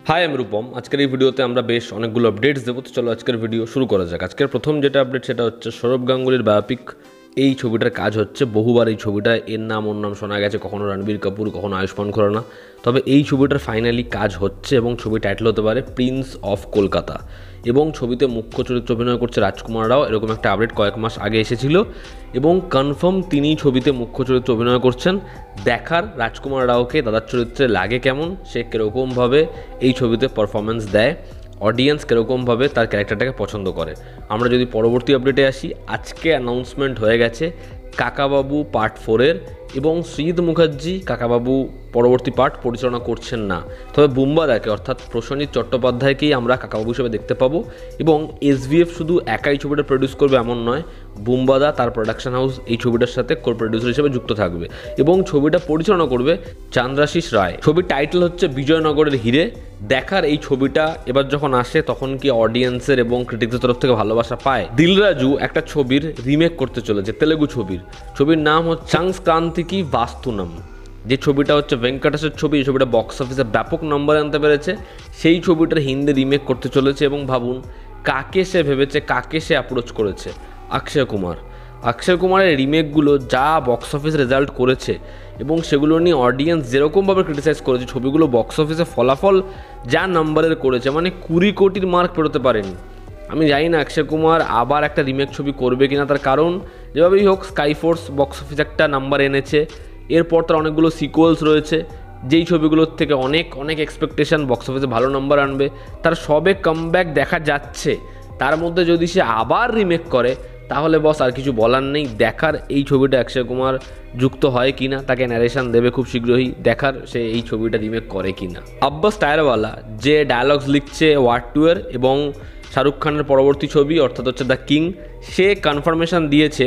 High আমি রূপম। আজকের এই ভিডিওতে আমরা বেশ অনেকগুলো আপডেটস দেবো। তো চলো আজকের ভিডিও শুরু করা যাক। আজকের প্রথম যেটা আপডেট সেটা হচ্ছে সৌরভ গাঙ্গুলির বায়োপিক এই ছবিটার কাজ হচ্ছে। বহুবার এই ছবিটা এর নাম ওর নাম শোনা গেছে, কখনো রণবীর কাপুর, কখনো আয়ুষ্মান খুরানা। তবে এই ছবিটার ফাইনালি কাজ হচ্ছে এবং ছবি টাইটেল হতে পারে প্রিন্স অফ কলকাতা, এবং ছবিতে মুখ্য চরিত্র অভিনয় করছে রাজকুমার রাও। এরকম একটা আপডেট কয়েক মাস আগে এসেছিল এবং কনফার্ম তিনিই ছবিতে মুখ্য চরিত্র অভিনয় করছেন। দেখার রাজকুমার রাওকে দাদার চরিত্রে লাগে কেমন, সে কীরকমভাবে এই ছবিতে পারফরমেন্স দেয়, অডিয়েন্স কীরকমভাবে তার ক্যারেক্টারটাকে পছন্দ করে। আমরা যদি পরবর্তী আপডেটে আসি, আজকে অ্যানাউন্সমেন্ট হয়ে গেছে কাকাবাবু পার্ট 4-এর, এবং শ্রীদ মুখার্জি কাকাবাবু পরবর্তী পার্ট পরিচালনা করছেন না। তবে বুম্বাদাকে অর্থাৎ প্রসেনজিৎ চট্টোপাধ্যায়কেই আমরা কাকাবাবু হিসেবে দেখতে পাবো। এবং এসভিএফ শুধু একাই ছবিটা প্রডিউস করবে এমন নয়, বুম্বাদা তার প্রোডাকশন হাউস এই ছবিটার সাথে কো প্রডিউসার হিসেবে যুক্ত থাকবে এবং ছবিটা পরিচালনা করবে চন্দ্রাশিস রায়। ছবির টাইটেল হচ্ছে বিজয়নগরের হিরে। দেখার এই ছবিটা এবার যখন আসে তখন কি অডিয়েন্সের এবং ক্রিটিক্সের তরফ থেকে ভালোবাসা পায়। দিলরাজু একটা ছবির রিমেক করতে চলেছে, তেলেগু ছবির নাম হচ্ছে সংক্রান্তিকি বাস্তুনম। যে ছবিটা হচ্ছে ভেঙ্কটেশের ছবি, এই ছবিটা বক্স অফিসে ব্যাপক নম্বর আনতে পেরেছে। সেই ছবিটার হিন্দি রিমেক করতে চলেছে এবং ভাবুন কাকে সে ভেবেছে, কাকে সে অ্যাপ্রোচ করেছে, অক্ষয় কুমারের রিমেকগুলো যা বক্স অফিস রেজাল্ট করেছে এবং সেগুলো নিয়ে অডিয়েন্স যেরকমভাবে ক্রিটিসাইজ করেছে, ছবিগুলো বক্স অফিসে ফলাফল যা নাম্বারের করেছে, মানে 20 কোটির মার্ক পেরোতে পারেনি। আমি জানি না অক্ষয় কুমার আবার একটা রিমেক ছবি করবে কিনা, তার কারণ যেভাবেই হোক স্কাইফোর্স বক্স অফিসে একটা নাম্বার এনেছে, এরপর তার অনেকগুলো সিকুয়েলস রয়েছে যেই ছবিগুলোর থেকে অনেক অনেক এক্সপেকটেশন বক্স অফিসে ভালো নাম্বার আনবে। তার সবে কামব্যাক দেখা যাচ্ছে, তার মধ্যে যদি সে আবার রিমেক করে তাহলে বস আর কিছু বলার নেই। দেখার এই ছবিটা অক্ষয় কুমার যুক্ত হয় কিনা, তাকে ন্যারেশন দেবে খুব শীঘ্রই, দেখার সে এই ছবিটা রিমেক করে কিনা। আব্বাস টায়ারওয়ালা যে ডায়ালগস লিখছে ওয়ার 2-এর এবং শাহরুখ খানের পরবর্তী ছবি অর্থাৎ হচ্ছে দ্য কিং, সে কনফার্মেশন দিয়েছে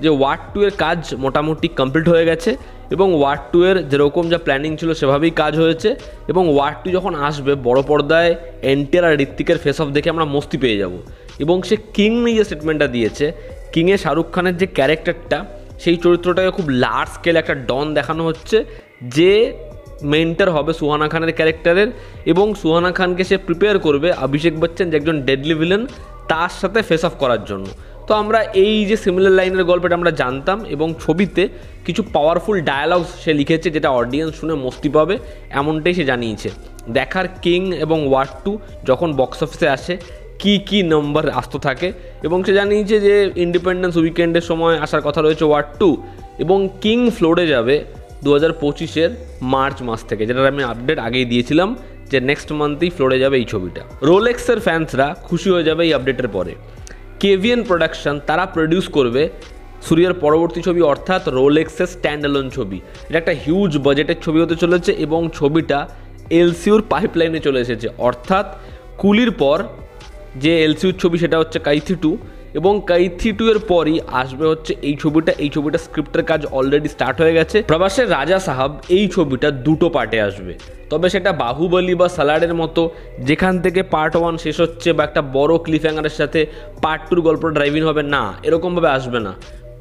যে ওয়ার 2-এর কাজ মোটামুটি কমপ্লিট হয়ে গেছে এবং ওয়ার 2-এর যেরকম যা প্ল্যানিং ছিল সেভাবেই কাজ হয়েছে। এবং ওয়ার 2 যখন আসবে বড় পর্দায় এনটিআর আর ঋত্বিকের ফেস অফ দেখে আমরা মস্তি পেয়ে যাব। এবং সে কিং নিয়ে যে স্টেটমেন্টটা দিয়েছে, কিংয়ে শাহরুখ খানের যে ক্যারেক্টারটা, সেই চরিত্রটাকে খুব লার্জ স্কেল একটা ডন দেখানো হচ্ছে যে মেন্টর হবে সুহানা খানের ক্যারেক্টারের, এবং সুহানা খানকে সে প্রিপেয়ার করবে অভিষেক বচ্চন যে একজন ডেডলি ভিলেন তার সাথে ফেস অফ করার জন্য। তো আমরা এই যে সিমিলার লাইনের গল্পটা আমরা জানতাম এবং ছবিতে কিছু পাওয়ারফুল ডায়ালগস সে লিখেছে যেটা অডিয়েন্স শুনে মস্তি পাবে, এমনটাই সে জানিয়েছে। দেখার কিং এবং ওয়ার 2 যখন বক্স অফিসে আসে কি নম্বর আসতে থাকে, এবং সে জানিয়েছে যে ইন্ডিপেন্ডেন্স উইকেন্ডের সময় আসার কথা রয়েছে ওয়ার 2, এবং কিং ফ্লোরে যাবে 2025-এর মার্চ মাস থেকে, যেটা আমি আপডেট আগেই দিয়েছিলাম যে নেক্সট মান্থেই ফ্লোরে যাবে এই ছবিটা। রোলেক্সের ফ্যান্সরা খুশি হয়ে যাবে এই আপডেটের পরে। কেভিএন প্রোডাকশন তারা প্রডিউস করবে সূর্যের পরবর্তী ছবি অর্থাৎ রোলেক্সের স্ট্যান্ডঅ্যালোন ছবি। এটা একটা হিউজ বাজেটের ছবি হতে চলেছে এবং ছবিটা এলসিউর পাইপলাইনে চলে এসেছে, অর্থাৎ কুলির পর যে এলসিউর ছবি সেটা হচ্ছে কাইথি 2, এবং কাইথি 2 এর পরই আসবে হচ্ছে এই ছবিটা স্ক্রিপ্টের কাজ অলরেডি স্টার্ট হয়ে গেছে। প্রবাসের রাজা সাহাব এই ছবিটা 2টো পার্টে আসবে, তবে সেটা বাহুবলী বা সালাডের মতো যেখান থেকে পার্ট 1 শেষ হচ্ছে বা একটা বড় ক্লিফ হ্যাঙ্গারের সাথে পার্ট 2 গল্পটা ড্রাইভিং হবে না, এরকমভাবে আসবে না।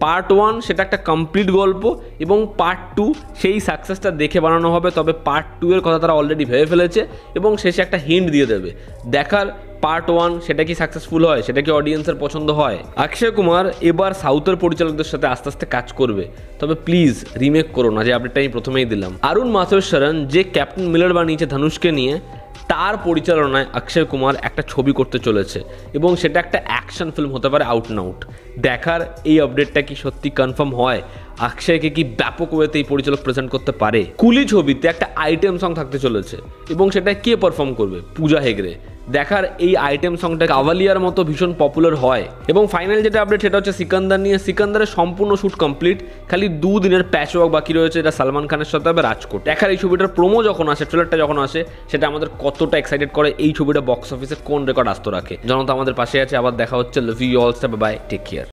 পার্ট 1 সেটা একটা কমপ্লিট গল্প এবং পার্ট 2 সেই সাকসেসটা দেখে বানানো হবে। তবে পার্ট 2 এর কথা তারা অলরেডি ভেবে ফেলেছে এবং শেষে একটা হিন্ট দিয়ে দেবে। দেখার পার্ট 1 সেটা কি সাকসেসফুল হয়, সেটা কি অডিয়েন্সের পছন্দ হয়। অক্ষয় কুমার এবার সাউথের পরিচালকদের সাথে আস্তে আস্তে কাজ করবে, তবে প্লিজ রিমেক করো না, যে আপডেটটা আমি প্রথমেই দিলাম। অরুণ মাথেশ্বরন যে ক্যাপ্টেন মিলার বানিয়েছে ধনুষকে নিয়ে, তার পরিচালনায় অক্ষয় কুমার একটা ছবি করতে চলেছে এবং সেটা একটা অ্যাকশন ফিল্ম হতে পারে আউট অ্যান্ড আউট। দেখার এই আপডেটটা কি সত্যি কনফার্ম হয়, অক্ষয়কে কি ব্যাপক ওয়েতে এই পরিচালক প্রেজেন্ট করতে পারে। কুলি ছবিতে একটা আইটেম সং থাকতে চলেছে এবং সেটা কে পারফর্ম করবে, পূজা হেগড়ে। দেখার এই আইটেম সংটা কাভালিয়ার মতো ভীষণ পপুলার হয়। এবং ফাইনাল যেটা আপডেট সেটা হচ্ছে সিকান্দার নিয়ে। সিকান্দারের সম্পূর্ণ শ্যুট কমপ্লিট, খালি 2 দিনের প্যাচ ওয়ার্ক বাকি রয়েছে, এটা সালমান খানের সাথে হবে রাজকোট। দেখার এই ছবিটার প্রোমো যখন আসে, ট্রেলারটা যখন আসে, সেটা আমাদের কতটা এক্সাইটেড করে এই ছবিটা বক্স অফিসে কোন রেকর্ড আস্ত রাখে। জনতা আমাদের পাশে আছে, আবার দেখা হচ্ছে। Love you all, bye, take care.